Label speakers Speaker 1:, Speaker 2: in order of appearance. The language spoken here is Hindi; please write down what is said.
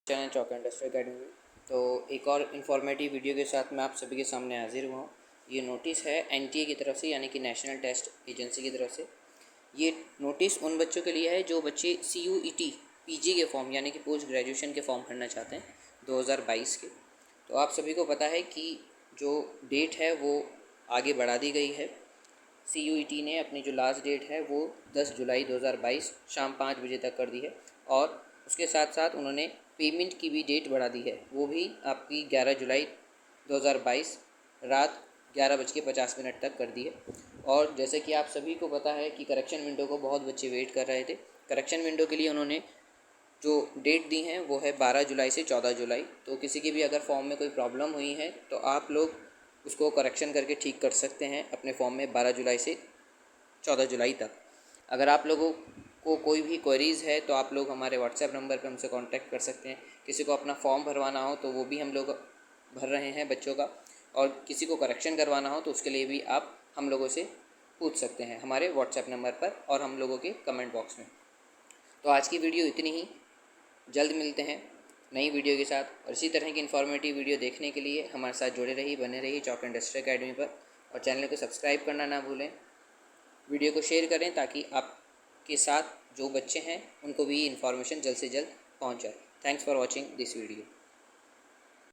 Speaker 1: चैनल चौक इंडस्ट्री अकेडमी में। तो एक और इन्फॉर्मेटिव वीडियो के साथ मैं आप सभी के सामने हाजिर हुआ हूँ। ये नोटिस है एनटीए की तरफ से, यानी कि नेशनल टेस्ट एजेंसी की तरफ से। ये नोटिस उन बच्चों के लिए है जो बच्चे CUET पीजी के फॉर्म यानी कि पोस्ट ग्रेजुएशन के फॉर्म भरना चाहते हैं 2022 के। तो आप सभी को पता है कि जो डेट है वो आगे बढ़ा दी गई है। CUET ने अपनी जो लास्ट डेट है वो 10 जुलाई 2022 शाम 5 बजे तक कर दी है, और उसके साथ साथ उन्होंने पेमेंट की भी डेट बढ़ा दी है, वो भी आपकी 11 जुलाई 2022 रात 11:50 तक कर दी है। और जैसे कि आप सभी को पता है कि करेक्शन विंडो को बहुत बच्चे वेट कर रहे थे। करेक्शन विंडो के लिए उन्होंने जो डेट दी हैं वो है 12 जुलाई से 14 जुलाई। तो किसी की भी अगर फॉर्म में कोई प्रॉब्लम हुई है तो आप लोग उसको करेक्शन करके ठीक कर सकते हैं अपने फॉर्म में 12 जुलाई से 14 जुलाई तक। अगर आप लोगों को कोई भी क्वेरीज़ है तो आप लोग हमारे व्हाट्सएप नंबर पर हमसे कांटेक्ट कर सकते हैं। किसी को अपना फॉर्म भरवाना हो तो वो भी हम लोग भर रहे हैं बच्चों का, और किसी को करेक्शन करवाना हो तो उसके लिए भी आप हम लोगों से पूछ सकते हैं हमारे व्हाट्सएप नंबर पर और हम लोगों के कमेंट बॉक्स में। तो आज की वीडियो इतनी ही। जल्द मिलते हैं नई वीडियो के साथ, और इसी तरह की इन्फॉर्मेटिव वीडियो देखने के लिए हमारे साथ जुड़े रहिए, बने रहिए चौक इंडस्ट्री अकेडमी पर, और चैनल को सब्सक्राइब करना ना भूलें। वीडियो को शेयर करें ताकि आपके साथ जो बच्चे हैं उनको भी इन्फॉर्मेशन जल्द से जल्द पहुंच जाए। Thanks for watching this video.